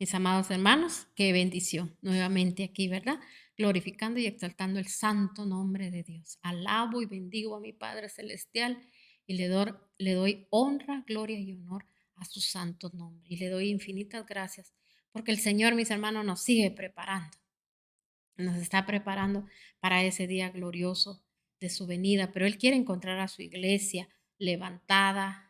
Mis amados hermanos, qué bendición nuevamente aquí, ¿verdad? Glorificando y exaltando el santo nombre de Dios. Alabo y bendigo a mi Padre Celestial y le doy honra, gloria y honor a su santo nombre. Y le doy infinitas gracias porque el Señor, mis hermanos, nos sigue preparando. Nos está preparando para ese día glorioso de su venida, pero Él quiere encontrar a su iglesia levantada,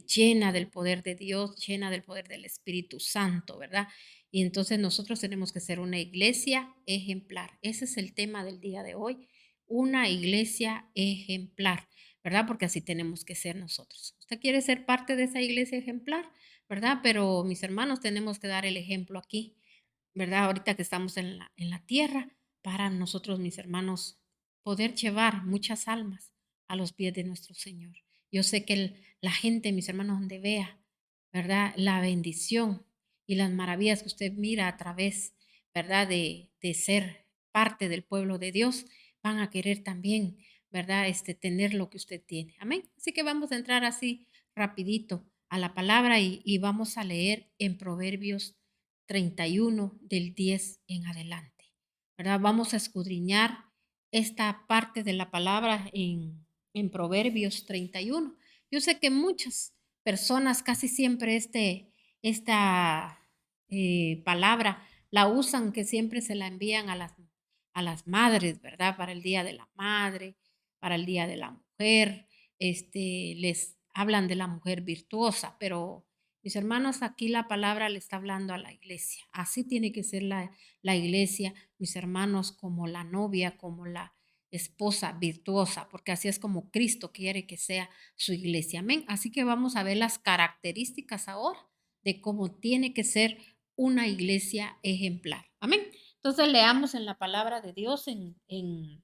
llena del poder de Dios, llena del poder del Espíritu Santo, ¿verdad? Y entonces nosotros tenemos que ser una iglesia ejemplar. Ese es el tema del día de hoy, una iglesia ejemplar, ¿verdad? Porque así tenemos que ser nosotros. Usted quiere ser parte de esa iglesia ejemplar, ¿verdad? Pero mis hermanos, tenemos que dar el ejemplo aquí, ¿verdad? Ahorita que estamos en la tierra, para nosotros, mis hermanos, poder llevar muchas almas a los pies de nuestro Señor. Yo sé que la gente, mis hermanos, donde vea, ¿verdad? La bendición y las maravillas que usted mira a través, ¿verdad? De ser parte del pueblo de Dios, van a querer también, ¿verdad? Tener lo que usted tiene. Amén. Así que vamos a entrar así rapidito a la palabra y vamos a leer en Proverbios 31 del 10 en adelante, ¿verdad? Vamos a escudriñar esta parte de la palabra en Proverbios 31. Yo sé que muchas personas casi siempre esta palabra la usan, que siempre se la envían a las madres, ¿verdad? Para el Día de la Madre, para el Día de la Mujer, les hablan de la mujer virtuosa, pero mis hermanos, aquí la palabra le está hablando a la iglesia. Así tiene que ser la iglesia, mis hermanos, como la novia, como la esposa virtuosa, porque así es como Cristo quiere que sea su iglesia. Amén. Así que vamos a ver las características ahora de cómo tiene que ser una iglesia ejemplar. Amén. Entonces leamos en la palabra de Dios en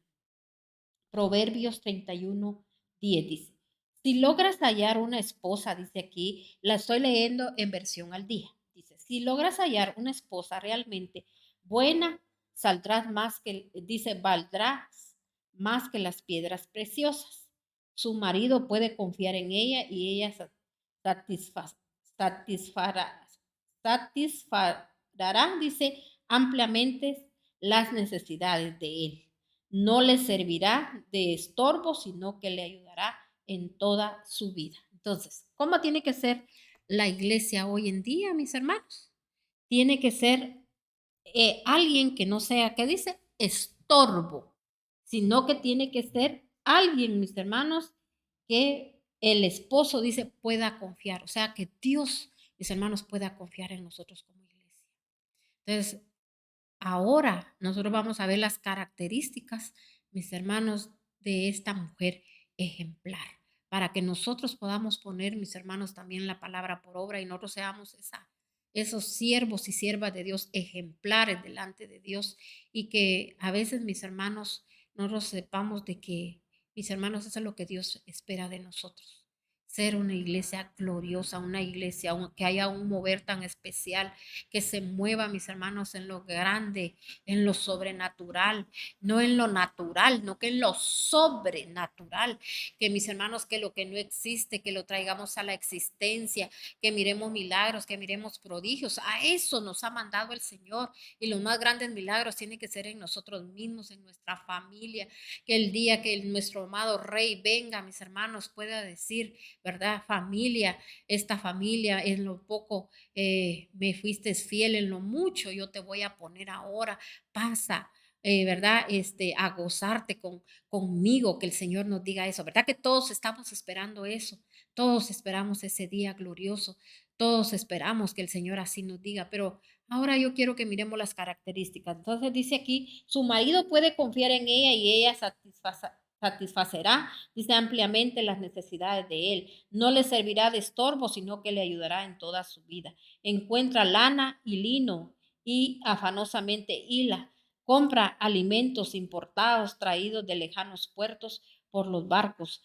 Proverbios 31:10 dice, si logras hallar una esposa, dice aquí, la estoy leyendo en versión al día, dice, si logras hallar una esposa realmente buena, saldrás más que, dice, valdrás más que las piedras preciosas. Su marido puede confiar en ella y ella satisfa- satisfará, satisfará, dice, ampliamente las necesidades de él. No le servirá de estorbo, sino que le ayudará en toda su vida. Entonces, ¿cómo tiene que ser la iglesia hoy en día, mis hermanos? Tiene que ser alguien que no sea, ¿qué dice? Estorbo, sino que tiene que ser alguien, mis hermanos, que el esposo dice pueda confiar, o sea, que Dios, mis hermanos, pueda confiar en nosotros como iglesia. Entonces, ahora nosotros vamos a ver las características, mis hermanos, de esta mujer ejemplar, para que nosotros podamos poner, mis hermanos, también la palabra por obra y nosotros seamos esos siervos y siervas de Dios ejemplares delante de Dios y que a veces, mis hermanos, nosotros sepamos de que, mis hermanos, eso es lo que Dios espera de nosotros. Ser una iglesia gloriosa, una iglesia que haya un mover tan especial, que se mueva, mis hermanos, en lo grande, en lo sobrenatural, no en lo natural, no que en lo sobrenatural, que mis hermanos, que lo que no existe, que lo traigamos a la existencia, que miremos milagros, que miremos prodigios, a eso nos ha mandado el Señor y los más grandes milagros tienen que ser en nosotros mismos, en nuestra familia, que el día que nuestro amado Rey venga, mis hermanos, pueda decir, ¿verdad? Familia, esta familia en lo poco me fuiste fiel, en lo mucho yo te voy a poner ahora, pasa, ¿verdad? A gozarte conmigo, que el Señor nos diga eso, ¿verdad? Que todos estamos esperando eso, todos esperamos ese día glorioso, todos esperamos que el Señor así nos diga, pero ahora yo quiero que miremos las características. Entonces dice aquí, su marido puede confiar en ella y ella satisfacerá, dice, ampliamente las necesidades de él. No le servirá de estorbo, sino que le ayudará en toda su vida. Encuentra lana y lino y afanosamente hila. Compra alimentos importados traídos de lejanos puertos por los barcos.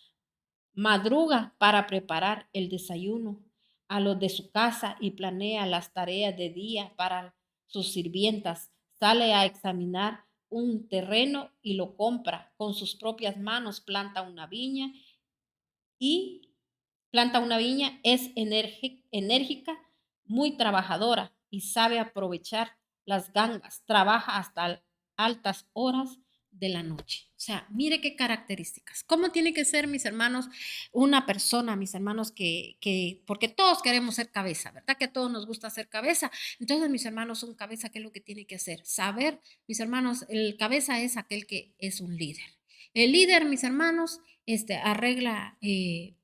Madruga para preparar el desayuno a los de su casa y planea las tareas de día para sus sirvientas. Sale a examinar un terreno y lo compra. Con sus propias manos y planta una viña, es enérgica, muy trabajadora. y sabe aprovechar las gangas, trabaja hasta altas horas de la noche. O sea, mire qué características. ¿Cómo tiene que ser, mis hermanos, una persona, mis hermanos, porque todos queremos ser cabeza, ¿verdad? Que a todos nos gusta ser cabeza. Entonces, mis hermanos, un cabeza, ¿qué es lo que tiene que hacer? Saber, mis hermanos, el cabeza es aquel que es un líder. El líder, mis hermanos, arregla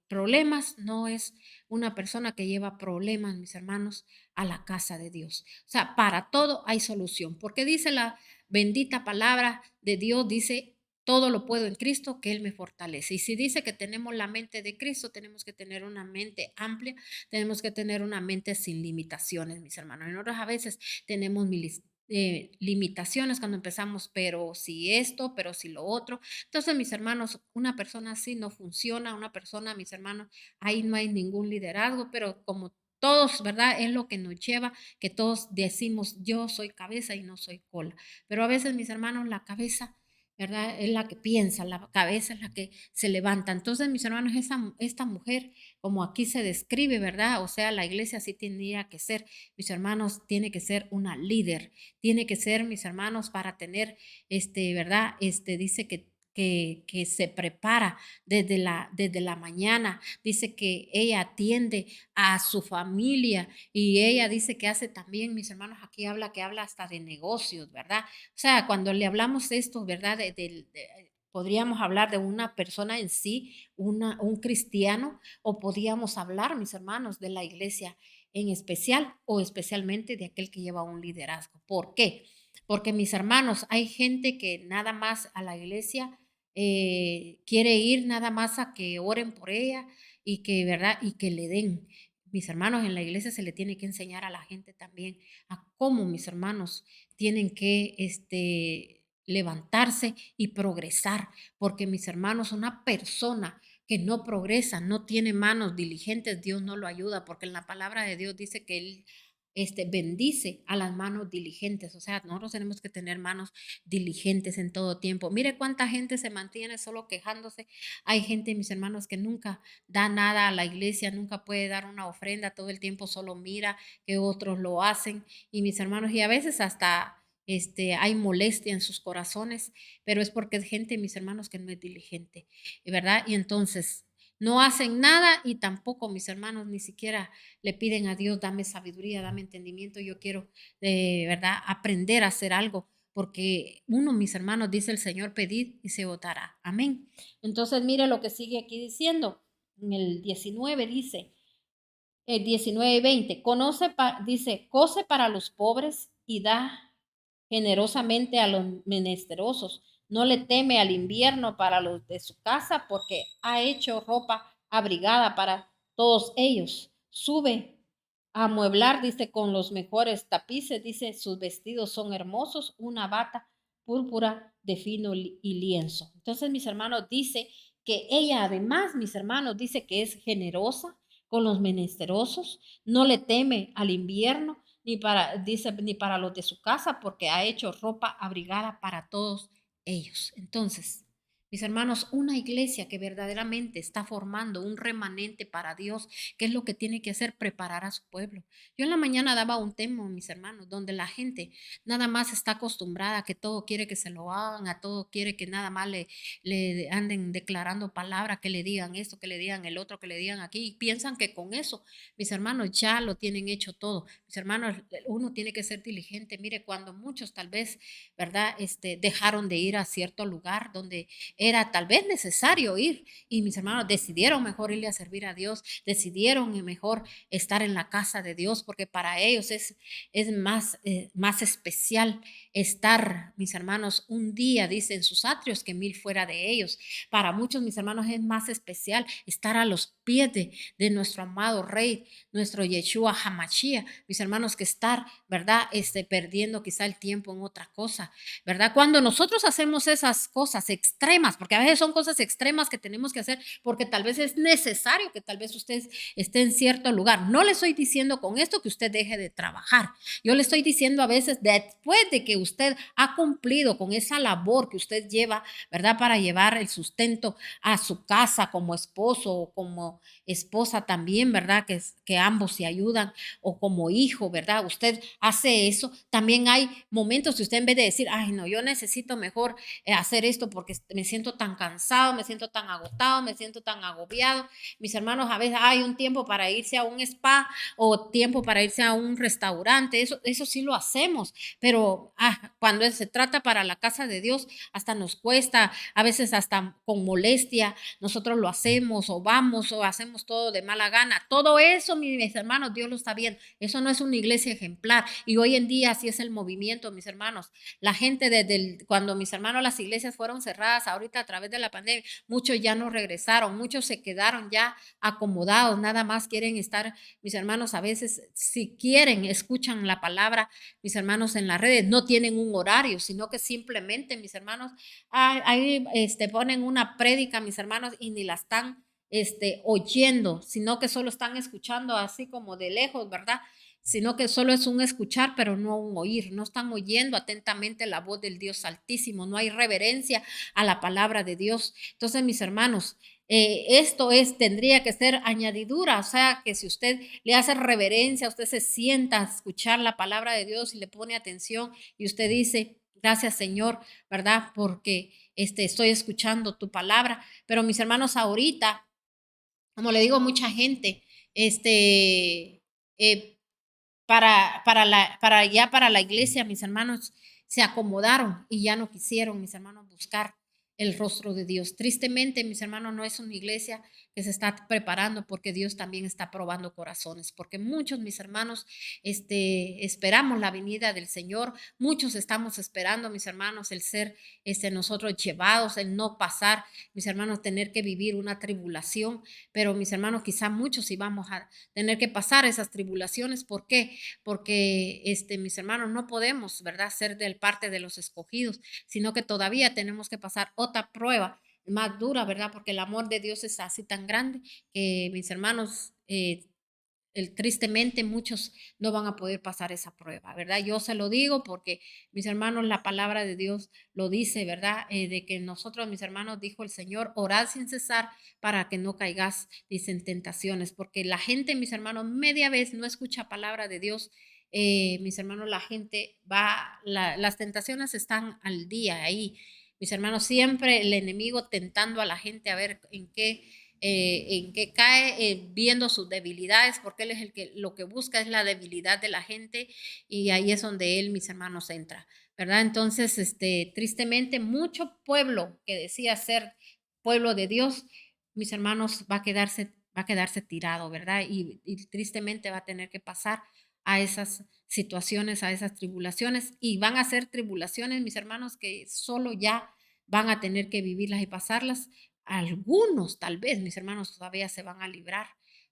problemas, no es una persona que lleva problemas, mis hermanos, a la casa de Dios. O sea, para todo hay solución, porque dice la bendita palabra de Dios, dice, todo lo puedo en Cristo, que Él me fortalece. Y si dice que tenemos la mente de Cristo, tenemos que tener una mente amplia, tenemos que tener una mente sin limitaciones, mis hermanos. Nosotros a veces tenemos limitaciones cuando empezamos, pero si esto, pero si lo otro. Entonces, mis hermanos, una persona así no funciona, una persona, mis hermanos, ahí no hay ningún liderazgo, pero como todos, ¿verdad? Es lo que nos lleva, que todos decimos, yo soy cabeza y no soy cola. Pero a veces, mis hermanos, la cabeza, ¿verdad? Es la que piensa, la cabeza es la que se levanta. Entonces, mis hermanos, esta mujer, como aquí se describe, ¿verdad? O sea, la iglesia sí tendría que ser, mis hermanos, tiene que ser una líder, tiene que ser, mis hermanos, para tener, ¿verdad? Dice que se prepara desde la mañana, dice que ella atiende a su familia y ella dice que hace también, mis hermanos, aquí habla que habla hasta de negocios, ¿verdad? O sea, cuando le hablamos de esto, ¿verdad? Podríamos hablar de una persona en sí, un cristiano, o podríamos hablar, mis hermanos, de la iglesia en especial o especialmente de aquel que lleva un liderazgo. ¿Por qué? Porque, mis hermanos, hay gente que nada más a la iglesia quiere ir nada más a que oren por ella y que, ¿verdad? Y que le den. Mis hermanos, en la iglesia se le tiene que enseñar a la gente también a cómo, mis hermanos, tienen que levantarse y progresar, porque, mis hermanos, una persona que no progresa, no tiene manos diligentes, Dios no lo ayuda, porque en la palabra de Dios dice que Él bendice a las manos diligentes. O sea, nosotros tenemos que tener manos diligentes en todo tiempo. Mire cuánta gente se mantiene solo quejándose. Hay gente, mis hermanos, que nunca da nada a la iglesia, nunca puede dar una ofrenda, todo el tiempo solo mira que otros lo hacen. Y, mis hermanos, y a veces hasta hay molestia en sus corazones, pero es porque es gente, mis hermanos, que no es diligente, ¿verdad? Y entonces no hacen nada y tampoco, mis hermanos, ni siquiera le piden a Dios, dame sabiduría, dame entendimiento. Yo quiero, ¿verdad?, aprender a hacer algo, porque uno, mis hermanos, dice el Señor, pedid y se votará. Amén. Entonces, mire lo que sigue aquí diciendo. En el 19 dice, el 19 y 20, dice, cose para los pobres y da generosamente a los menesterosos. No le teme al invierno para los de su casa, porque ha hecho ropa abrigada para todos ellos. Sube a amueblar, dice, con los mejores tapices, dice, sus vestidos son hermosos, una bata púrpura de fino y lienzo. Entonces, mis hermanos, dice que ella además, mis hermanos, dice que es generosa con los menesterosos, no le teme al invierno, dice, ni para los de su casa, porque ha hecho ropa abrigada para todos ellos. Entonces, mis hermanos, una iglesia que verdaderamente está formando un remanente para Dios, ¿qué es lo que tiene que hacer? Preparar a su pueblo. Yo en la mañana daba un tema, mis hermanos, donde la gente nada más está acostumbrada a que todo quiere que se lo hagan, a todo quiere que nada más le anden declarando palabras, que le digan esto, que le digan el otro, que le digan aquí, y piensan que con eso, mis hermanos, ya lo tienen hecho todo. Mis hermanos, uno tiene que ser diligente. Mire, cuando muchos tal vez, ¿verdad? Dejaron de ir a cierto lugar donde era tal vez necesario ir, y, mis hermanos, decidieron mejor irle a servir a Dios, decidieron mejor estar en la casa de Dios, porque para ellos es más especial estar, mis hermanos, un día, dice, en sus atrios que 1000 fuera de ellos. Para muchos, mis hermanos, es más especial estar a los pies de nuestro amado Rey, nuestro Yeshua Hamashia, mis hermanos, que estar, ¿verdad? Perdiendo quizá el tiempo en otra cosa, ¿verdad? Cuando nosotros hacemos esas cosas extremas, extremas, porque a veces son cosas extremas que tenemos que hacer porque tal vez es necesario que tal vez usted esté en cierto lugar. No le estoy diciendo con esto que usted deje de trabajar. Yo le estoy diciendo a veces, después de que usted ha cumplido con esa labor que usted lleva, ¿verdad? Para llevar el sustento a su casa como esposo o como esposa también, ¿verdad? Que ambos se ayudan o como hijo, ¿verdad? Usted hace eso. También hay momentos que usted en vez de decir, ay, no, yo necesito mejor hacer esto porque me siento tan cansado, me siento tan agotado, me siento tan agobiado. Mis hermanos, a veces hay un tiempo para irse a un spa o tiempo para irse a un restaurante. Eso sí lo hacemos, pero cuando se trata para la casa de Dios, hasta nos cuesta, a veces hasta con molestia, nosotros lo hacemos o vamos o hacemos todo de mala gana. Todo eso, mis hermanos, Dios lo está viendo. Eso no es una iglesia ejemplar. Y hoy en día así es el movimiento, mis hermanos. La gente cuando mis hermanos las iglesias fueron cerradas ahorita a través de la pandemia, muchos ya no regresaron, muchos se quedaron ya acomodados, nada más quieren estar, mis hermanos, a veces si quieren, escuchan la palabra, mis hermanos, en las redes, no tienen un horario, sino que simplemente, mis hermanos, ahí ponen una prédica, mis hermanos, y ni la están oyendo, sino que solo están escuchando así como de lejos, ¿verdad? Sino que solo es un escuchar, pero no un oír. No están oyendo atentamente la voz del Dios Altísimo. No hay reverencia a la palabra de Dios. Entonces, mis hermanos, tendría que ser añadidura, o sea, que si usted le hace reverencia, usted se sienta a escuchar la palabra de Dios y le pone atención y usted dice, gracias Señor, ¿verdad? Porque estoy escuchando tu palabra. Pero mis hermanos, ahorita, como le digo a mucha gente, eh, para la iglesia, mis hermanos se acomodaron y ya no quisieron, mis hermanos, buscar el rostro de Dios. Tristemente, mis hermanos, no es una iglesia que se está preparando porque Dios también está probando corazones, porque muchos, mis hermanos, esperamos la venida del Señor, muchos estamos esperando, mis hermanos, el ser nosotros llevados, el no pasar, mis hermanos, tener que vivir una tribulación, pero mis hermanos, quizá muchos sí vamos a tener que pasar esas tribulaciones. ¿Por qué? Porque mis hermanos no podemos, ¿verdad?, ser del parte de los escogidos, sino que todavía tenemos que pasar otra prueba más dura, ¿verdad? Porque el amor de Dios es así tan grande que mis hermanos, tristemente muchos no van a poder pasar esa prueba, ¿verdad? Yo se lo digo porque mis hermanos, la palabra de Dios lo dice, ¿verdad? De que nosotros, mis hermanos, dijo el Señor, orad sin cesar para que no caigas, dicen, tentaciones, porque la gente, mis hermanos, media vez no escucha palabra de Dios. Mis hermanos, la gente las tentaciones están al día ahí. Mis hermanos, siempre el enemigo tentando a la gente a ver en qué cae, viendo sus debilidades, porque él es lo que busca es la debilidad de la gente y ahí es donde él, mis hermanos, entra, ¿verdad? Entonces, tristemente, mucho pueblo que decía ser pueblo de Dios, mis hermanos, va a quedarse tirado, ¿verdad? Y tristemente va a tener que pasar a esas situaciones, a esas tribulaciones, y van a ser tribulaciones, mis hermanos, que solo ya van a tener que vivirlas y pasarlas. Algunos, tal vez, mis hermanos, todavía se van a librar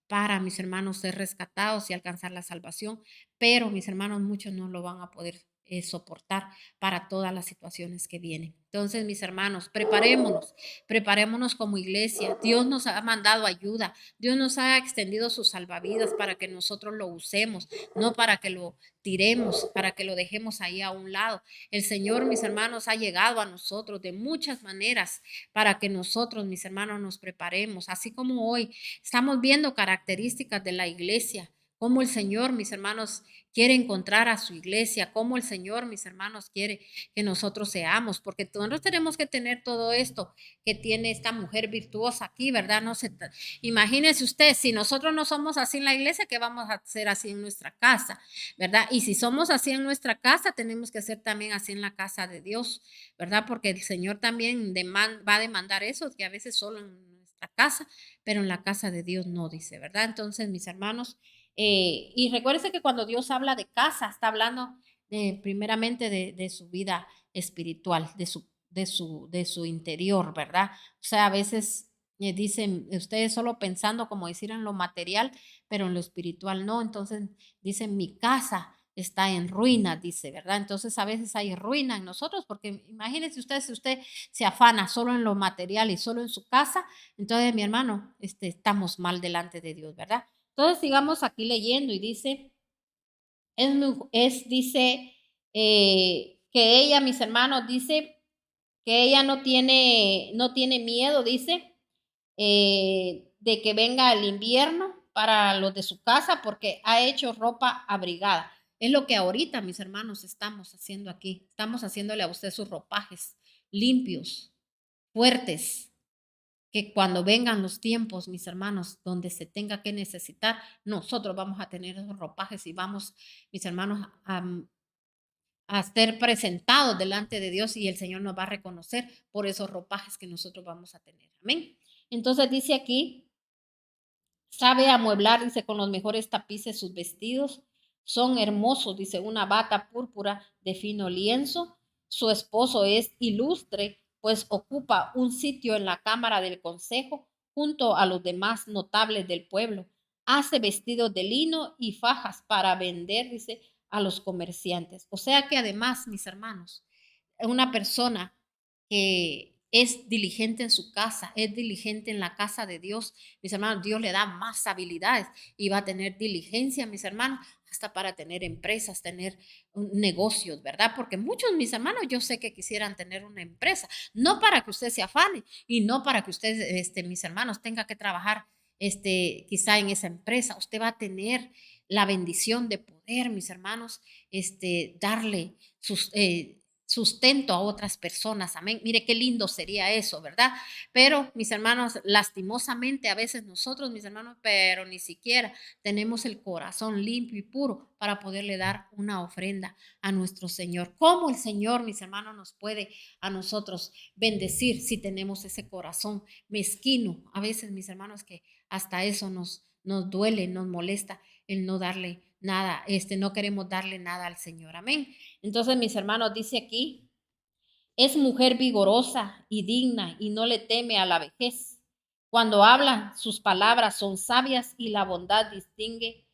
para, mis hermanos, ser rescatados y alcanzar la salvación, pero mis hermanos, muchos no lo van a poder soportar para todas las situaciones que vienen. Entonces, mis hermanos, preparémonos como iglesia. Dios nos ha mandado ayuda, Dios nos ha extendido sus salvavidas para que nosotros lo usemos, no para que lo tiremos, para que lo dejemos ahí a un lado. El Señor, mis hermanos, ha llegado a nosotros de muchas maneras para que nosotros, mis hermanos, nos preparemos, así como hoy estamos viendo características de la iglesia, cómo el Señor, mis hermanos, quiere encontrar a su iglesia, cómo el Señor, mis hermanos, quiere que nosotros seamos, porque nosotros tenemos que tener todo esto que tiene esta mujer virtuosa aquí, ¿verdad? Imagínese usted, si nosotros no somos así en la iglesia, ¿qué vamos a hacer así en nuestra casa? ¿Verdad? Y si somos así en nuestra casa, tenemos que ser también así en la casa de Dios, ¿verdad? Porque el Señor también va a demandar eso, que a veces solo en nuestra casa, pero en la casa de Dios no, dice, ¿verdad? Entonces, mis hermanos, y recuérdense que cuando Dios habla de casa, está hablando primeramente de su vida espiritual, de su interior, ¿verdad? O sea, a veces dicen ustedes solo pensando, como decir, en lo material, pero en lo espiritual no. Entonces dicen mi casa. está en ruina, dice, ¿verdad? Entonces a veces hay ruina en nosotros, porque imagínense usted, si usted se afana solo en lo material y solo en su casa, entonces mi hermano, estamos mal delante de Dios, ¿verdad? Entonces sigamos aquí leyendo y dice, dice que ella, mis hermanos, dice que ella no tiene miedo, dice, de que venga el invierno para los de su casa porque ha hecho ropa abrigada. Es lo que ahorita, mis hermanos, estamos haciendo aquí. Estamos haciéndole a usted sus ropajes limpios, fuertes, que cuando vengan los tiempos, mis hermanos, donde se tenga que necesitar, nosotros vamos a tener esos ropajes y vamos, mis hermanos, a ser presentados delante de Dios y el Señor nos va a reconocer por esos ropajes que nosotros vamos a tener. Amén. Entonces dice aquí, sabe amueblar, dice, con los mejores tapices sus vestidos. Son hermosos, dice, una bata púrpura de fino lienzo. Su esposo es ilustre, pues ocupa un sitio en la cámara del consejo junto a los demás notables del pueblo. Hace vestidos de lino y fajas para vender, dice, a los comerciantes. O sea que además, mis hermanos, una persona que es diligente en su casa, es diligente en la casa de Dios, mis hermanos, Dios le da más habilidades y va a tener diligencia, mis hermanos, hasta para tener empresas, tener negocios, ¿verdad? Porque muchos, mis hermanos, yo sé que quisieran tener una empresa, no para que usted se afane y no para que usted, mis hermanos, tenga que trabajar, quizá en esa empresa. Usted va a tener la bendición de poder, mis hermanos, darle sustento a otras personas. Amén. Mire qué lindo sería eso, ¿verdad? Pero, mis hermanos, lastimosamente a veces nosotros, mis hermanos, pero ni siquiera tenemos el corazón limpio y puro para poderle dar una ofrenda a nuestro Señor. ¿Cómo el Señor, mis hermanos, nos puede a nosotros bendecir si tenemos ese corazón mezquino? A veces, mis hermanos, que hasta eso nos duele, nos molesta el no darle nada, no queremos darle nada al Señor. Amén. Entonces, mis hermanos, dice aquí, es mujer vigorosa y digna y no le teme a la vejez. Cuando habla, sus palabras son sabias y la bondad distingue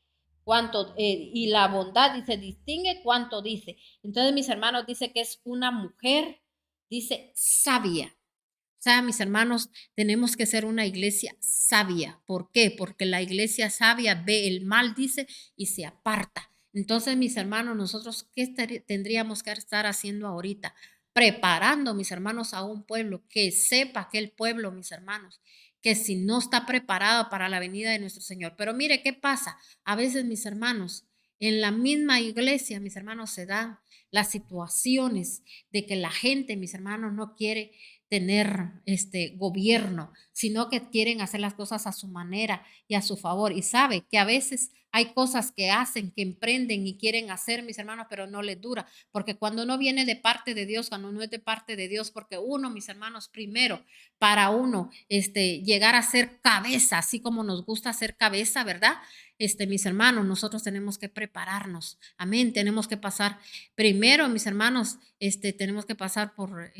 y la bondad dice, distingue cuánto dice. Entonces, mis hermanos, dice que es una mujer, dice, sabia. O sea, mis hermanos, tenemos que ser una iglesia sabia. ¿Por qué? Porque la iglesia sabia ve el mal, dice, y se aparta. Entonces, mis hermanos, nosotros, ¿qué tendríamos que estar haciendo ahorita? Preparando, mis hermanos, a un pueblo que sepa que el pueblo, mis hermanos, que si no está preparado para la venida de nuestro Señor. Pero mire, ¿qué pasa? A veces, mis hermanos, en la misma iglesia, mis hermanos, se dan las situaciones de que la gente, mis hermanos, no quiere tener gobierno, sino que quieren hacer las cosas a su manera y a su favor. Y sabe que a veces hay cosas que hacen, que emprenden y quieren hacer, mis hermanos, pero no les dura, porque cuando no viene de parte de Dios, cuando no es de parte de Dios, porque uno, mis hermanos, primero, para uno, llegar a ser cabeza, así como nos gusta ser cabeza, ¿verdad? Mis hermanos, nosotros tenemos que prepararnos, amén, tenemos que pasar primero, mis hermanos, tenemos que pasar por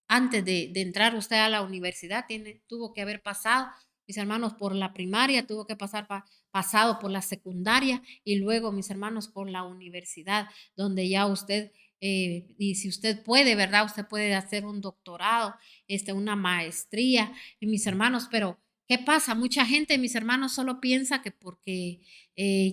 antes de entrar usted a la universidad, tuvo que haber pasado, mis hermanos, por la primaria, tuvo que pasado por la secundaria y luego, mis hermanos, por la universidad, donde ya usted, y si usted puede, ¿verdad? Usted puede hacer un doctorado, una maestría, y mis hermanos, pero ¿qué pasa? Mucha gente, mis hermanos, solo piensa que porque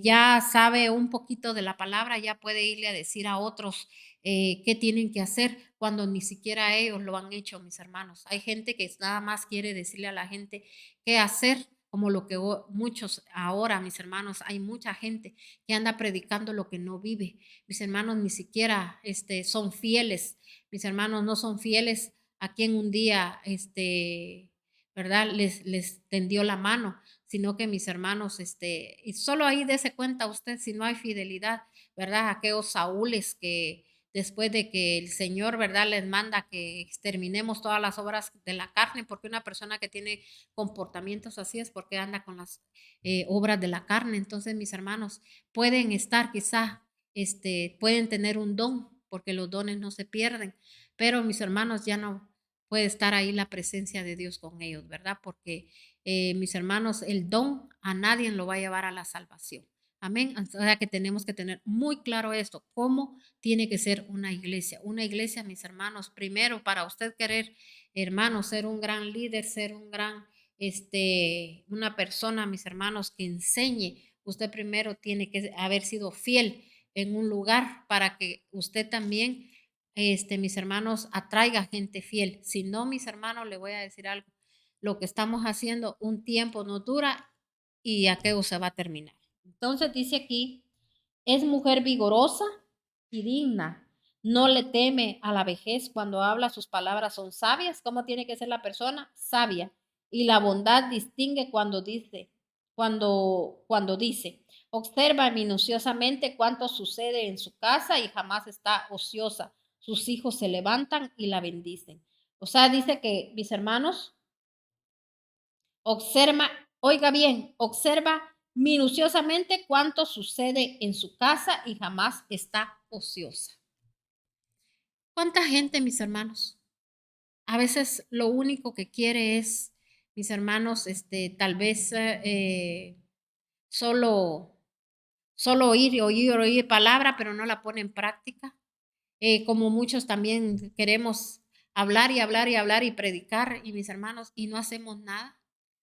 ya sabe un poquito de la palabra, ya puede irle a decir a otros qué tienen que hacer cuando ni siquiera ellos lo han hecho, mis hermanos. Hay gente que nada más quiere decirle a la gente qué hacer, como lo que muchos ahora, mis hermanos, hay mucha gente que anda predicando lo que no vive. Mis hermanos ni siquiera son fieles. Mis hermanos no son fieles a quien un día, ¿verdad? Les tendió la mano, sino que mis hermanos, y solo ahí dése cuenta usted si no hay fidelidad, ¿verdad? Aquellos Saúles que después de que el Señor, ¿verdad?, les manda que exterminemos todas las obras de la carne, porque una persona que tiene comportamientos así es porque anda con las obras de la carne. Entonces, mis hermanos, pueden estar quizá, pueden tener un don, porque los dones no se pierden, pero mis hermanos ya no puede estar ahí la presencia de Dios con ellos, ¿verdad? Porque mis hermanos, el don a nadie lo va a llevar a la salvación. Amén. O sea que tenemos que tener muy claro esto, cómo tiene que ser una iglesia. Una iglesia, mis hermanos, primero para usted querer, hermanos, ser un gran líder, ser un gran, una persona, mis hermanos, que enseñe. Usted primero tiene que haber sido fiel en un lugar para que usted también, mis hermanos, atraiga gente fiel. Si no, mis hermanos, le voy a decir algo. Lo que estamos haciendo un tiempo no dura y aquello se va a terminar. Entonces dice aquí, es mujer vigorosa y digna. No le teme a la vejez cuando habla, sus palabras son sabias. ¿Cómo tiene que ser la persona? Sabia. Y la bondad distingue cuando dice. Observa minuciosamente cuánto sucede en su casa y jamás está ociosa. Sus hijos se levantan y la bendicen. O sea, dice que mis hermanos, observa, oiga bien, observa minuciosamente cuánto sucede en su casa y jamás está ociosa. ¿Cuánta gente, mis hermanos? A veces lo único que quiere es, mis hermanos, tal vez solo, solo oír palabra, pero no la pone en práctica. Como muchos también queremos hablar y hablar y hablar y predicar, y mis hermanos, y no hacemos nada.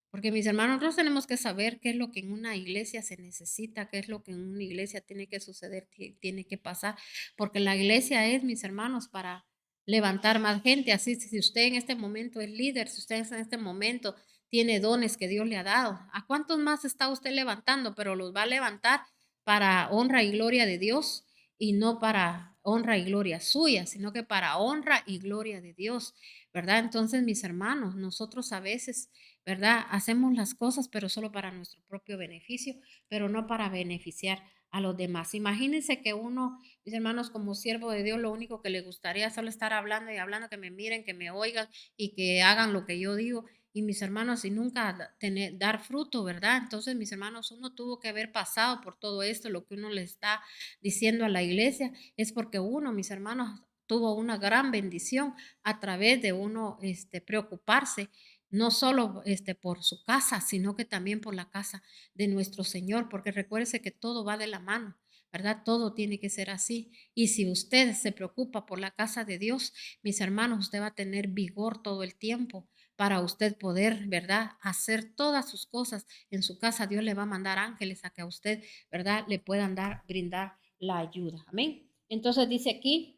Porque mis hermanos, nosotros tenemos que saber qué es lo que en una iglesia se necesita, qué es lo que en una iglesia tiene que suceder, tiene que pasar, porque la iglesia es, mis hermanos, para levantar más gente. Así, si usted en este momento es líder, si usted en este momento tiene dones que Dios le ha dado, ¿a cuántos más está usted levantando? Pero los va a levantar para honra y gloria de Dios y no para honra y gloria suya, sino que para honra y gloria de Dios, ¿verdad? Entonces, mis hermanos, nosotros a veces, ¿verdad? Hacemos las cosas, pero solo para nuestro propio beneficio, pero no para beneficiar a los demás. Imagínense que uno, mis hermanos, como siervo de Dios, lo único que le gustaría es solo estar hablando y hablando, que me miren, que me oigan y que hagan lo que yo digo. Y mis hermanos, y nunca dar fruto, ¿verdad? Entonces, mis hermanos, uno tuvo que haber pasado por todo esto, lo que uno le está diciendo a la iglesia, es porque uno, mis hermanos, tuvo una gran bendición a través de uno preocuparse no solo por su casa, sino que también por la casa de nuestro Señor, porque recuérdese que todo va de la mano, ¿verdad? Todo tiene que ser así. Y si usted se preocupa por la casa de Dios, mis hermanos, usted va a tener vigor todo el tiempo para usted poder, ¿verdad? Hacer todas sus cosas en su casa. Dios le va a mandar ángeles a que a usted, ¿verdad? Le puedan brindar la ayuda. Amén. Entonces dice aquí,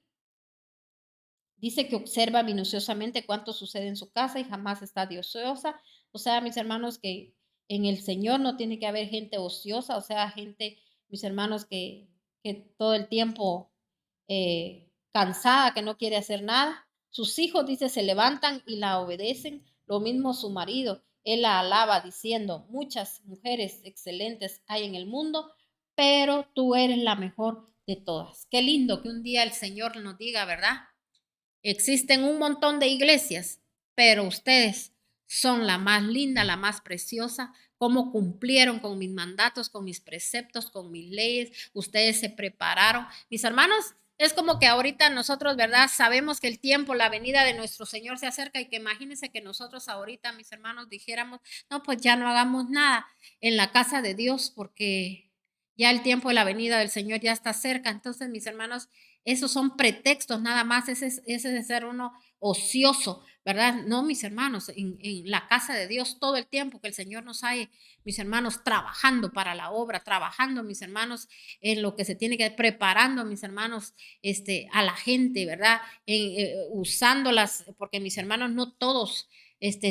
dice que observa minuciosamente cuánto sucede en su casa y jamás está de ociosa. O sea, mis hermanos, que en el Señor no tiene que haber gente ociosa, o sea, gente, mis hermanos, que todo el tiempo cansada, que no quiere hacer nada. Sus hijos, dice, se levantan y la obedecen. Lo mismo su marido. Él la alaba diciendo, muchas mujeres excelentes hay en el mundo, pero tú eres la mejor de todas. Qué lindo que un día el Señor nos diga, ¿verdad? Existen un montón de iglesias, pero ustedes son la más linda, la más preciosa. Cómo cumplieron con mis mandatos, con mis preceptos, con mis leyes. Ustedes se prepararon. Mis hermanos, es como que ahorita nosotros, ¿verdad? Sabemos que el tiempo, la venida de nuestro Señor se acerca y que imagínense que nosotros ahorita, mis hermanos, dijéramos, no, pues ya no hagamos nada en la casa de Dios porque ya el tiempo de la venida del Señor ya está cerca. Entonces, mis hermanos, esos son pretextos nada más, ese de ser uno ocioso, ¿verdad? No, mis hermanos, en la casa de Dios todo el tiempo que el Señor nos hay, mis hermanos, trabajando para la obra, trabajando, mis hermanos, en lo que se tiene que preparando, mis hermanos, a la gente, ¿verdad? Usándolas, porque mis hermanos no todos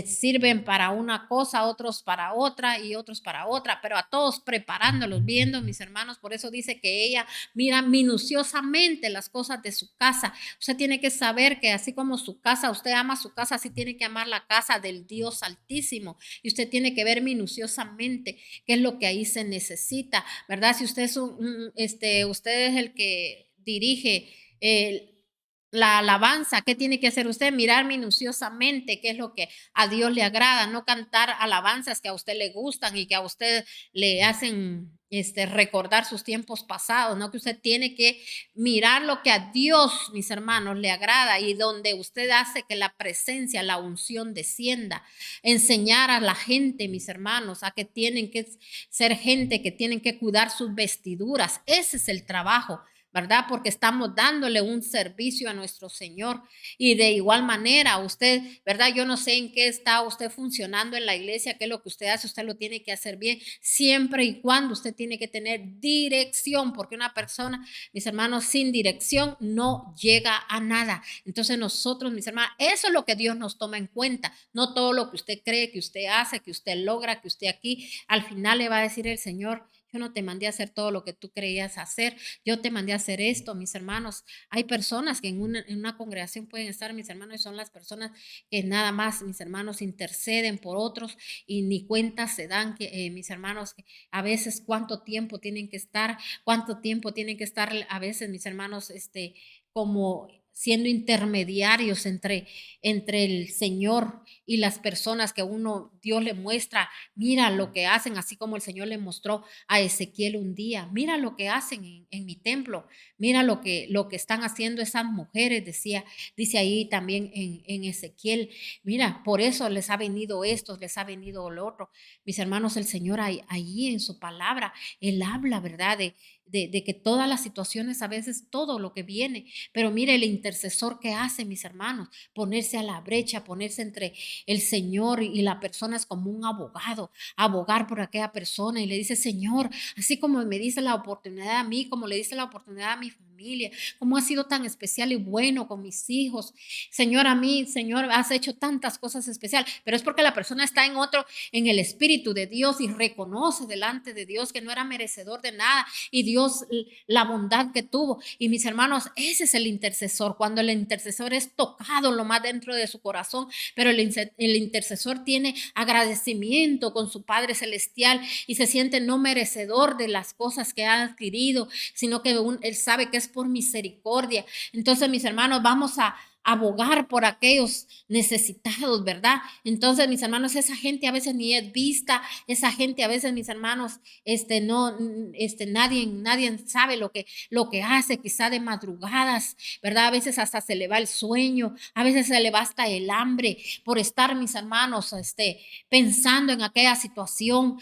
sirven para una cosa, otros para otra y otros para otra, pero a todos preparándolos, viendo, mis hermanos, por eso dice que ella mira minuciosamente las cosas de su casa. Usted tiene que saber que así como su casa, usted ama su casa, así tiene que amar la casa del Dios Altísimo. Y usted tiene que ver minuciosamente qué es lo que ahí se necesita, ¿verdad? Si usted es usted es el que dirige la alabanza, ¿qué tiene que hacer usted? Mirar minuciosamente qué es lo que a Dios le agrada, no cantar alabanzas que a usted le gustan y que a usted le hacen recordar sus tiempos pasados, no, que usted tiene que mirar lo que a Dios, mis hermanos, le agrada y donde usted hace que la presencia, la unción descienda. Enseñar a la gente, mis hermanos, a que tienen que ser gente que tienen que cuidar sus vestiduras. Ese es el trabajo, ¿verdad? Porque estamos dándole un servicio a nuestro Señor. Y de igual manera, usted, ¿verdad? Yo no sé en qué está usted funcionando en la iglesia, qué es lo que usted hace, usted lo tiene que hacer bien, siempre y cuando usted tiene que tener dirección, porque una persona, mis hermanos, sin dirección no llega a nada. Entonces nosotros, mis hermanos, eso es lo que Dios nos toma en cuenta, no todo lo que usted cree, que usted hace, que usted logra, que usted aquí, al final le va a decir el Señor, yo no te mandé a hacer todo lo que tú creías hacer, yo te mandé a hacer esto, mis hermanos. Hay personas que en una congregación pueden estar, mis hermanos, y son las personas que nada más, mis hermanos, interceden por otros y ni cuenta se dan, que mis hermanos, que a veces cuánto tiempo tienen que estar, a veces, mis hermanos, como siendo intermediarios entre el Señor y las personas que Dios le muestra, mira lo que hacen, así como el Señor le mostró a Ezequiel un día, mira lo que hacen en mi templo, mira lo que están haciendo esas mujeres, dice ahí también en Ezequiel, mira, por eso les ha venido esto, les ha venido lo otro. Mis hermanos, el Señor ahí en su palabra, Él habla, ¿verdad? De que todas las situaciones, a veces todo lo que viene, pero mire el intercesor que hace, mis hermanos, ponerse a la brecha, ponerse entre el Señor y la persona es como un abogado, abogar por aquella persona y le dice, Señor, así como me dice la oportunidad a mí, como le dice la oportunidad a mi familia, como ha sido tan especial y bueno con mis hijos, Señor, a mí, Señor, has hecho tantas cosas especiales, pero es porque la persona está en el Espíritu de Dios y reconoce delante de Dios que no era merecedor de nada y Dios la bondad que tuvo. Y mis hermanos, ese es el intercesor, cuando el intercesor es tocado lo más dentro de su corazón, pero el intercesor tiene agradecimiento con su Padre Celestial y se siente no merecedor de las cosas que ha adquirido, sino que él sabe que es por misericordia. Entonces, mis hermanos, vamos a abogar por aquellos necesitados, ¿verdad? Entonces, mis hermanos, esa gente a veces ni es vista, esa gente a veces, mis hermanos, no, nadie sabe lo que hace, quizá de madrugadas, ¿verdad? A veces hasta se le va el sueño, a veces se le va hasta el hambre por estar, mis hermanos, pensando en aquella situación.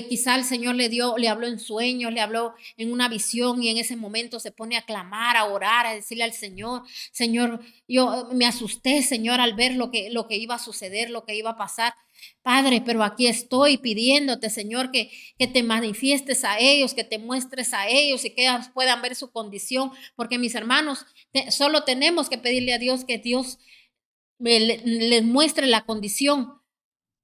Quizá el Señor le habló en sueños, le habló en una visión y en ese momento se pone a clamar, a orar, a decirle al Señor, Señor, yo me asusté, Señor, al ver lo que iba a suceder, lo que iba a pasar. Padre, pero aquí estoy pidiéndote, Señor, que te manifiestes a ellos, que te muestres a ellos y que ellos puedan ver su condición, porque mis hermanos, solo tenemos que pedirle a Dios que Dios les muestre la condición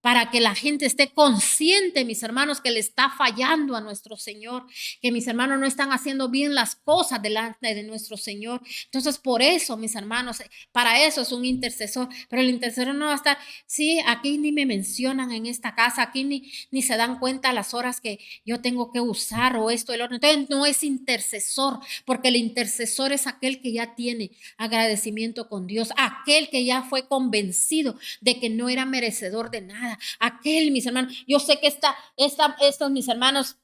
para que la gente esté consciente, mis hermanos, que le está fallando a nuestro Señor, que mis hermanos no están haciendo bien las cosas delante de nuestro Señor. Entonces, por eso, mis hermanos, para eso es un intercesor, pero el intercesor no va a estar, sí, aquí ni me mencionan en esta casa, aquí ni se dan cuenta las horas que yo tengo que usar o esto, el otro. Entonces, no es intercesor, porque el intercesor es aquel que ya tiene agradecimiento con Dios, aquel que ya fue convencido de que no era merecedor de nada. Aquel, mis hermanos, yo sé que estos, mis hermanos,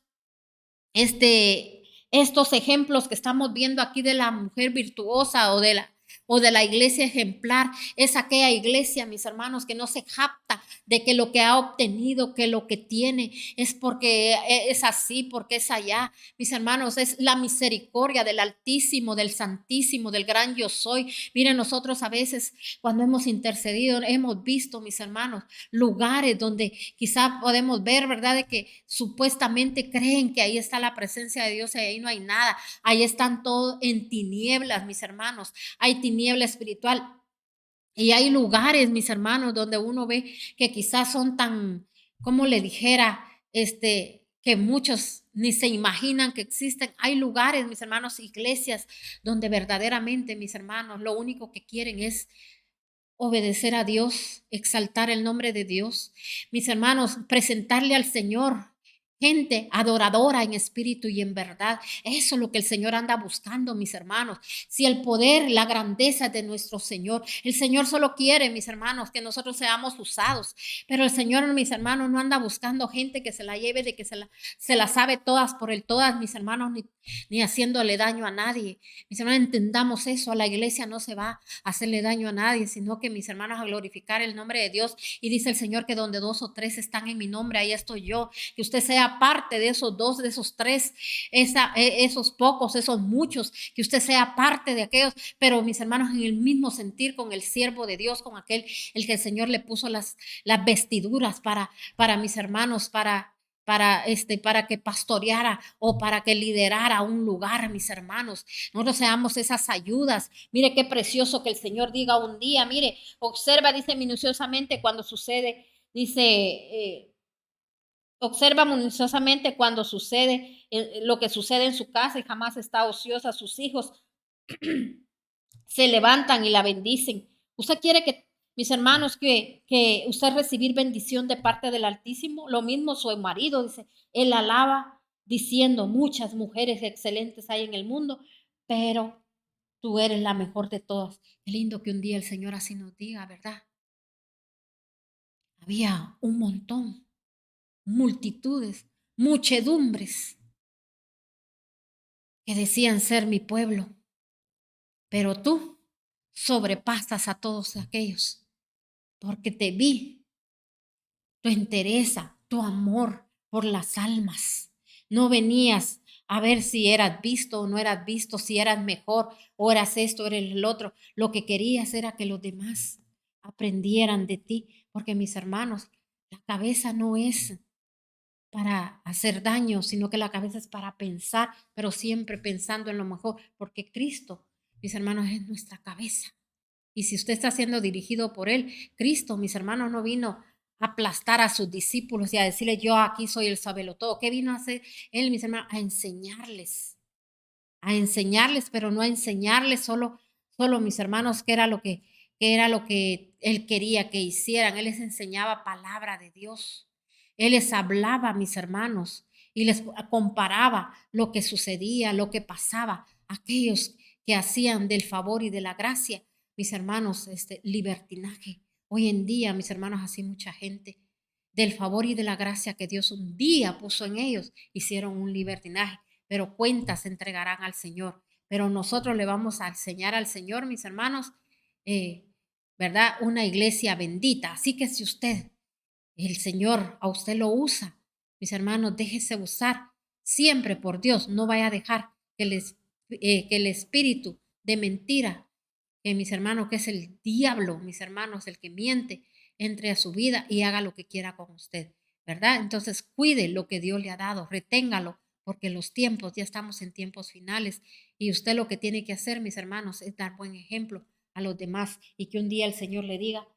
estos ejemplos que estamos viendo aquí de la mujer virtuosa o de la iglesia ejemplar, es aquella iglesia, mis hermanos, que no se jacta de que lo que ha obtenido, que lo que tiene, es porque es así, porque es allá. Mis hermanos, es la misericordia del Altísimo, del Santísimo, del gran yo soy. Miren, nosotros a veces cuando hemos intercedido, hemos visto, mis hermanos, lugares donde quizá podemos ver, ¿verdad? De que supuestamente creen que ahí está la presencia de Dios y ahí no hay nada. Ahí están todos en tinieblas, mis hermanos. Hay tiniebla espiritual. Y hay lugares, mis hermanos, donde uno ve que quizás son tan, como le dijera, que muchos ni se imaginan que existen. Hay lugares, mis hermanos, iglesias, donde verdaderamente, mis hermanos, lo único que quieren es obedecer a Dios, exaltar el nombre de Dios. Mis hermanos, presentarle al Señor. gente adoradora en espíritu y en verdad. Eso es lo que el Señor anda buscando, mis hermanos. Si el poder, la grandeza de nuestro Señor, el Señor solo quiere, mis hermanos, que nosotros seamos usados. Pero el Señor, mis hermanos, no anda buscando gente que se la lleve, de que se la sabe todas por el todas, mis hermanos, ni haciéndole daño a nadie. Mis hermanos, entendamos eso. A la iglesia no se va a hacerle daño a nadie, sino que, mis hermanos, a glorificar el nombre de Dios. Y dice el Señor que donde 2 o 3 están en mi nombre, ahí estoy yo. Que usted sea parte de esos 2, de esos 3, esos pocos, esos muchos, que usted sea parte de aquellos, pero mis hermanos, en el mismo sentir con el siervo de Dios, con aquel, el que el Señor le puso las vestiduras para mis hermanos, para que pastoreara o para que liderara un lugar, mis hermanos. Nosotros seamos esas ayudas. Mire qué precioso que el Señor diga un día, mire, observa, dice minuciosamente cuando sucede, dice, observa minuciosamente cuando sucede lo que sucede en su casa y jamás está ociosa. Sus hijos se levantan y la bendicen. Usted quiere que, mis hermanos, que usted recibir bendición de parte del Altísimo. Lo mismo su marido, dice, él alaba diciendo, muchas mujeres excelentes hay en el mundo, pero tú eres la mejor de todas. Qué lindo que un día el Señor así nos diga, ¿verdad? Había un montón, multitudes, muchedumbres que decían ser mi pueblo, pero tú sobrepasas a todos aquellos, porque te vi, tu entereza, tu amor por las almas. No venías a ver si eras visto o no eras visto, si eras mejor o eras esto o eras el otro. Lo que querías era que los demás aprendieran de ti, porque mis hermanos, la cabeza no es para hacer daño, sino que la cabeza es para pensar, pero siempre pensando en lo mejor, porque Cristo, mis hermanos, es nuestra cabeza. Y si usted está siendo dirigido por Él, Cristo, mis hermanos, no vino a aplastar a sus discípulos y a decirle, yo aquí soy el sabelotodo. ¿Qué vino a hacer Él, mis hermanos? A enseñarles, pero no a enseñarles solo mis hermanos, que era lo que Él quería que hicieran. Él les enseñaba palabra de Dios. Él les hablaba, mis hermanos, y les comparaba lo que sucedía, lo que pasaba, aquellos que hacían del favor y de la gracia, mis hermanos, libertinaje. Hoy en día, mis hermanos, así mucha gente del favor y de la gracia que Dios un día puso en ellos, hicieron un libertinaje, pero cuentas se entregarán al Señor. Pero nosotros le vamos a enseñar al Señor, mis hermanos, eh, ¿verdad? Una iglesia bendita. Así que si usted, el Señor, a usted lo usa, mis hermanos, déjese usar siempre por Dios. No vaya a dejar que el espíritu de mentira, que mis hermanos, que es el diablo, mis hermanos, el que miente, entre a su vida y haga lo que quiera con usted, ¿verdad? Entonces, cuide lo que Dios le ha dado, reténgalo, porque los tiempos, ya estamos en tiempos finales y usted lo que tiene que hacer, mis hermanos, es dar buen ejemplo a los demás y que un día el Señor le diga,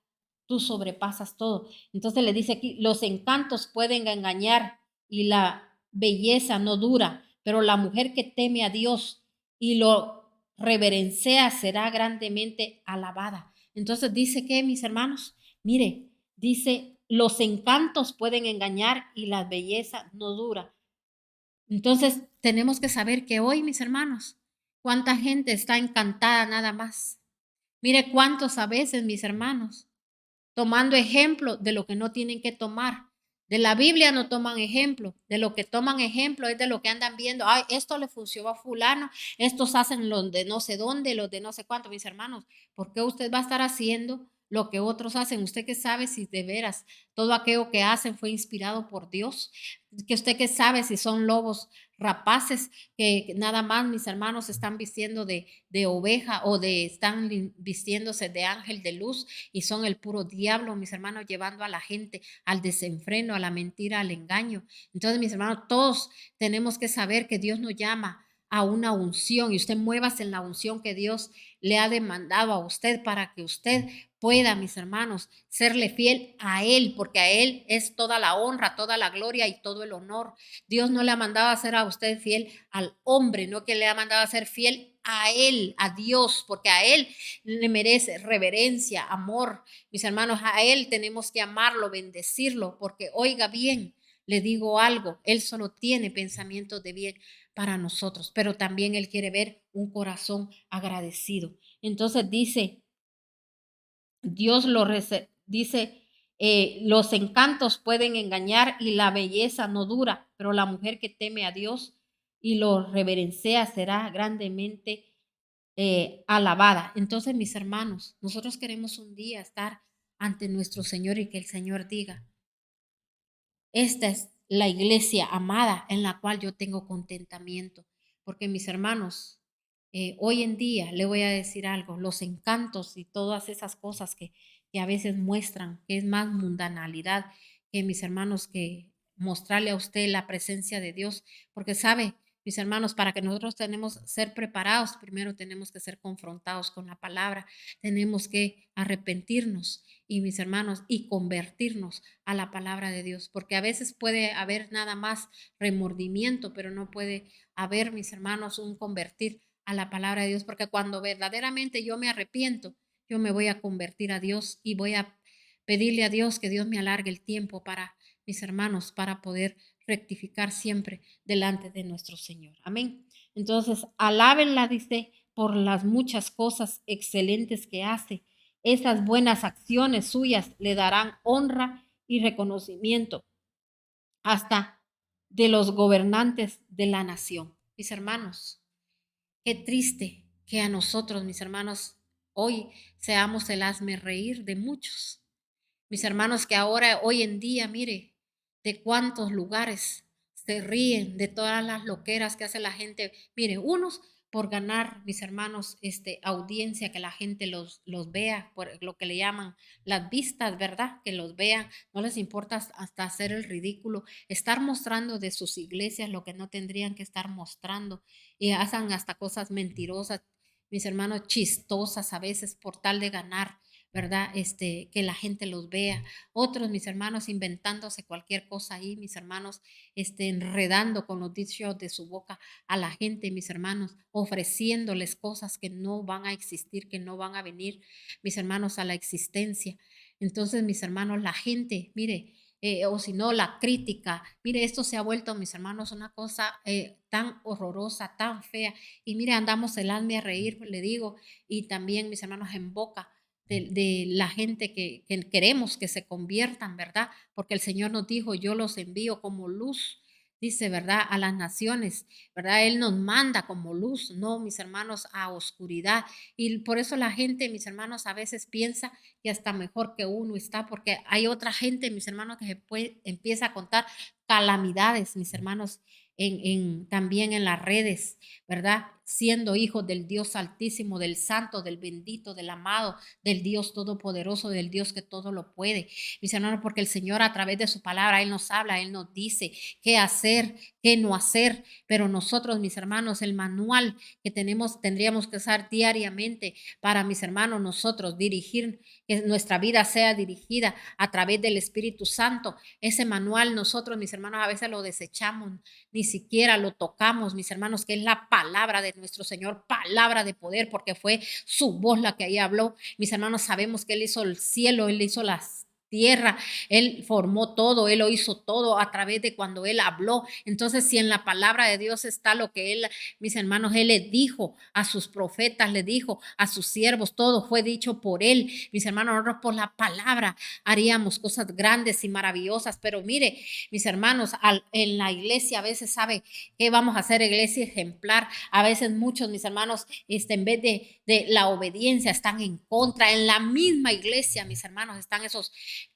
tú sobrepasas todo. Entonces le dice aquí, los encantos pueden engañar y la belleza no dura, pero la mujer que teme a Dios y lo reverencia será grandemente alabada. Entonces dice que, mis hermanos, mire, dice, los encantos pueden engañar y la belleza no dura. Entonces tenemos que saber que hoy, mis hermanos, cuánta gente está encantada nada más. Mire cuántos a veces, mis hermanos, tomando ejemplo de lo que no tienen que tomar. De la Biblia no toman ejemplo, de lo que toman ejemplo es de lo que andan viendo. Ay, esto le funcionó a fulano, estos hacen los de no sé dónde, los de no sé cuánto, mis hermanos. ¿Por qué usted va a estar haciendo lo que otros hacen? ¿Usted qué sabe si de veras todo aquello que hacen fue inspirado por Dios? ¿Que usted qué sabe si son lobos rapaces que nada más, mis hermanos, están vistiendo de oveja o están vistiéndose de ángel de luz y son el puro diablo, mis hermanos, llevando a la gente al desenfreno, a la mentira, al engaño? Entonces, mis hermanos, todos tenemos que saber que Dios nos llama a una unción y usted muévase en la unción que Dios le ha demandado a usted para que usted pueda, mis hermanos, serle fiel a Él, porque a Él es toda la honra, toda la gloria y todo el honor. Dios no le ha mandado a ser a usted fiel al hombre, no que le ha mandado a ser fiel a Él, a Dios, porque a Él le merece reverencia, amor. Mis hermanos, a Él tenemos que amarlo, bendecirlo, porque oiga bien, le digo algo, Él solo tiene pensamientos de bien para nosotros, pero también Él quiere ver un corazón agradecido. Entonces Dios dice, los encantos pueden engañar y la belleza no dura, pero la mujer que teme a Dios y lo reverencia será grandemente alabada. Entonces, mis hermanos, nosotros queremos un día estar ante nuestro Señor y que el Señor diga, esta es la iglesia amada en la cual yo tengo contentamiento. Porque mis hermanos, hoy en día le voy a decir algo, los encantos y todas esas cosas que a veces muestran, que es más mundanalidad que mis hermanos, que mostrarle a usted la presencia de Dios. Porque sabe, mis hermanos, para que nosotros tenemos ser preparados, primero tenemos que ser confrontados con la palabra, tenemos que arrepentirnos y mis hermanos y convertirnos a la palabra de Dios, porque a veces puede haber nada más remordimiento, pero no puede haber, mis hermanos, un convertir a la palabra de Dios, porque cuando verdaderamente yo me arrepiento, yo me voy a convertir a Dios y voy a pedirle a Dios que Dios me alargue el tiempo para mis hermanos, para poder rectificar siempre delante de nuestro Señor. Amén. Entonces, alábenla, dice, por las muchas cosas excelentes que hace. Esas buenas acciones suyas le darán honra y reconocimiento hasta de los gobernantes de la nación. Mis hermanos, qué triste que a nosotros, mis hermanos, hoy seamos el hazme reír de muchos. Mis hermanos, que ahora, hoy en día, mire, de cuántos lugares se ríen de todas las loqueras que hace la gente. Mire, unos por ganar, mis hermanos, audiencia, que la gente los vea, por lo que le llaman las vistas, ¿verdad? Que los vean, no les importa hasta hacer el ridículo, estar mostrando de sus iglesias lo que no tendrían que estar mostrando y hacen hasta cosas mentirosas, mis hermanos, chistosas a veces por tal de ganar. ¿Verdad? Que la gente los vea. Otros, mis hermanos, inventándose cualquier cosa ahí, mis hermanos, enredando con los dichos de su boca a la gente, mis hermanos, ofreciéndoles cosas que no van a existir, que no van a venir, mis hermanos, a la existencia. Entonces, mis hermanos, la gente, mire, o si no, la crítica. Mire, esto se ha vuelto, mis hermanos, una cosa tan horrorosa, tan fea. Y mire, andamos el alma a reír, le digo, y también, mis hermanos, en boca de la gente que queremos que se conviertan, ¿verdad? Porque el Señor nos dijo, yo los envío como luz, dice, ¿verdad? A las naciones, ¿verdad? Él nos manda como luz, no, mis hermanos, a oscuridad. Y por eso la gente, mis hermanos, a veces piensa que hasta mejor que uno está, porque hay otra gente, mis hermanos, que empieza a contar calamidades, mis hermanos, también en las redes, ¿verdad? Siendo hijos del Dios altísimo, del santo, del bendito, del amado, del Dios todopoderoso, del Dios que todo lo puede. Mis hermanos, porque el Señor a través de su palabra, Él nos habla, Él nos dice qué hacer, qué no hacer, pero nosotros, mis hermanos, el manual que tendríamos que usar diariamente para, mis hermanos, nosotros dirigir, que nuestra vida sea dirigida a través del Espíritu Santo. Ese manual nosotros, mis hermanos, a veces lo desechamos, ni siquiera lo tocamos, mis hermanos, que es la palabra de nuestro Señor, palabra de poder, porque fue su voz la que ahí habló. Mis hermanos, sabemos que Él hizo el cielo, Él hizo las tierra, Él formó todo, Él lo hizo todo a través de cuando Él habló. Entonces, si en la palabra de Dios está lo que Él, mis hermanos, Él le dijo a sus profetas, le dijo a sus siervos, todo fue dicho por Él. Mis hermanos, nosotros por la palabra haríamos cosas grandes y maravillosas, pero mire, mis hermanos, en la iglesia a veces sabe que vamos a hacer iglesia ejemplar. A veces muchos, mis hermanos, en vez de la obediencia, están en contra. En la misma iglesia, mis hermanos, están esos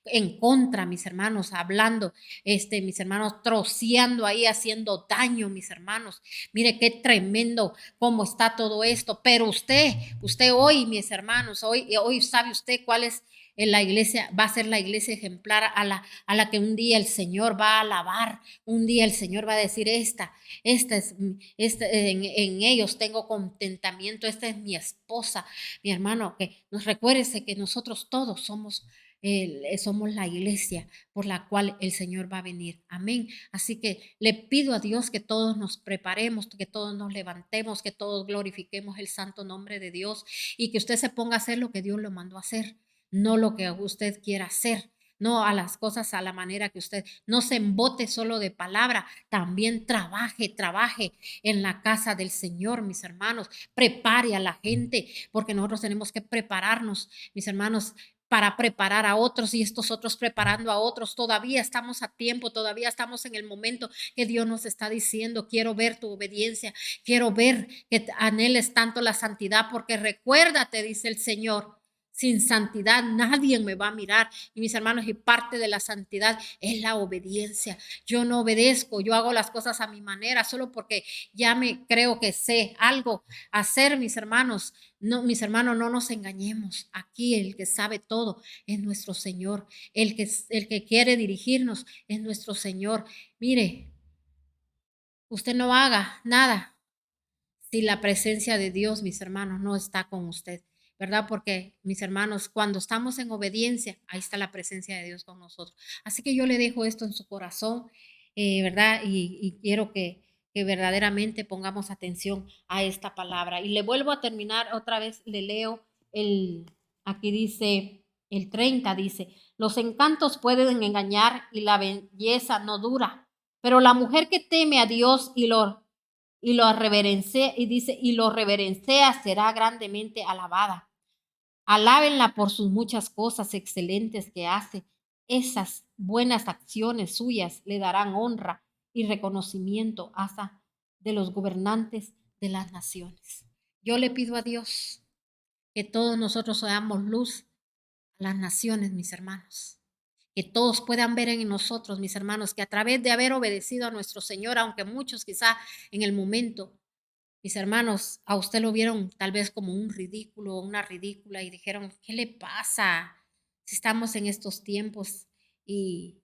en contra, mis hermanos, hablando, mis hermanos, troceando ahí, haciendo daño, mis hermanos. Mire qué tremendo cómo está todo esto. Pero usted hoy, mis hermanos, hoy sabe usted cuál es en la iglesia, va a ser la iglesia ejemplar a la que un día el Señor va a alabar, un día el Señor va a decir, esta es, en ellos tengo contentamiento, esta es mi esposa, mi hermano, que nos recuérdese que nosotros todos somos la iglesia por la cual el Señor va a venir. Amén. Así que le pido a Dios que todos nos preparemos, que todos nos levantemos, que todos glorifiquemos el santo nombre de Dios y que usted se ponga a hacer lo que Dios lo mandó a hacer, no lo que usted quiera hacer. no a las cosas a la manera que usted, no se embote solo de palabra, también trabaje en la casa del Señor, mis hermanos, prepare a la gente, porque nosotros tenemos que prepararnos, mis hermanos, para preparar a otros y estos otros preparando a otros. Todavía estamos a tiempo, todavía estamos en el momento que Dios nos está diciendo, quiero ver tu obediencia, quiero ver que anheles tanto la santidad, porque recuérdate, dice el Señor, sin santidad nadie me va a mirar. Y mis hermanos, y parte de la santidad es la obediencia. Yo no obedezco, yo hago las cosas a mi manera, solo porque ya me creo que sé algo hacer, mis hermanos. No, mis hermanos, no nos engañemos. Aquí el que sabe todo es nuestro Señor. El que quiere dirigirnos es nuestro Señor. Mire, usted no haga nada si la presencia de Dios, mis hermanos, no está con usted, ¿verdad? Porque, mis hermanos, cuando estamos en obediencia, ahí está la presencia de Dios con nosotros. Así que yo le dejo esto en su corazón, ¿verdad? Y quiero que verdaderamente pongamos atención a esta palabra. Y le vuelvo a terminar otra vez, le leo aquí dice, el 30 dice, los encantos pueden engañar y la belleza no dura, pero la mujer que teme a Dios y lo reverencia, y dice, y lo reverencia será grandemente alabada. Alábenla por sus muchas cosas excelentes que hace. Esas buenas acciones suyas le darán honra y reconocimiento hasta de los gobernantes de las naciones. Yo le pido a Dios que todos nosotros seamos luz a las naciones, mis hermanos. Que todos puedan ver en nosotros, mis hermanos, que a través de haber obedecido a nuestro Señor, aunque muchos quizá en el momento, mis hermanos, a usted lo vieron tal vez como un ridículo, una ridícula y dijeron, ¿qué le pasa? Si estamos en estos tiempos y,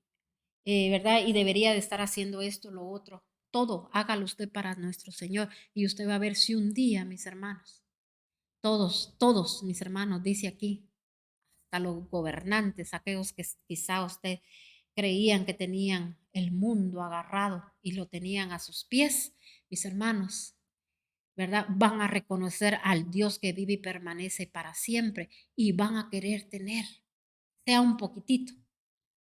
¿verdad? Y debería de estar haciendo esto, lo otro. Todo, hágalo usted para nuestro Señor y usted va a ver si un día, mis hermanos, todos, mis hermanos, dice aquí, hasta los gobernantes, aquellos que quizá usted creían que tenían el mundo agarrado y lo tenían a sus pies, mis hermanos, ¿verdad? Van a reconocer al Dios que vive y permanece para siempre y van a querer tener, sea un poquitito,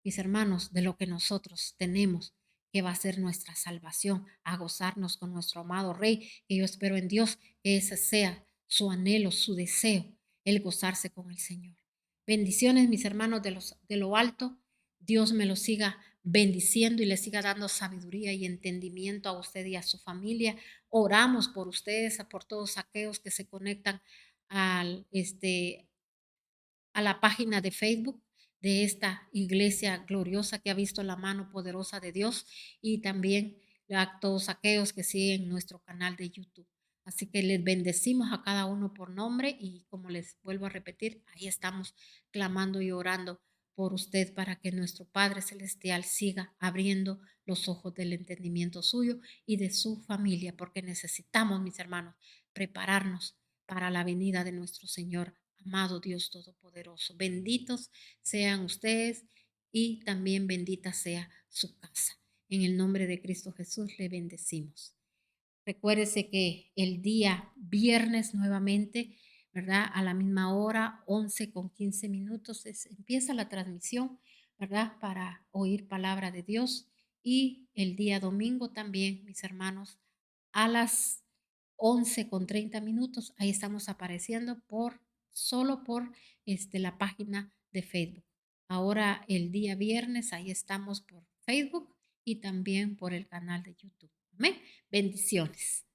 mis hermanos, de lo que nosotros tenemos, que va a ser nuestra salvación, a gozarnos con nuestro amado Rey, que yo espero en Dios que ese sea su anhelo, su deseo, el gozarse con el Señor. Bendiciones, mis hermanos, de lo alto. Dios me lo siga bendiciendo y le siga dando sabiduría y entendimiento a usted y a su familia. Oramos por ustedes, por todos aquellos que se conectan al, a la página de Facebook de esta iglesia gloriosa que ha visto la mano poderosa de Dios y también a todos aquellos que siguen nuestro canal de YouTube. Así que les bendecimos a cada uno por nombre y como les vuelvo a repetir, ahí estamos clamando y orando por usted para que nuestro Padre Celestial siga abriendo los ojos del entendimiento suyo y de su familia, porque necesitamos, mis hermanos, prepararnos para la venida de nuestro Señor, amado Dios Todopoderoso. Benditos sean ustedes y también bendita sea su casa. En el nombre de Cristo Jesús le bendecimos. Recuérdese que el día viernes nuevamente, ¿verdad? A la misma hora, 11:15, empieza la transmisión, ¿verdad? Para oír palabra de Dios. Y el día domingo también, mis hermanos, a las 11:30. Ahí estamos apareciendo solo por la página de Facebook. Ahora el día viernes, ahí estamos por Facebook y también por el canal de YouTube. Amén. Bendiciones.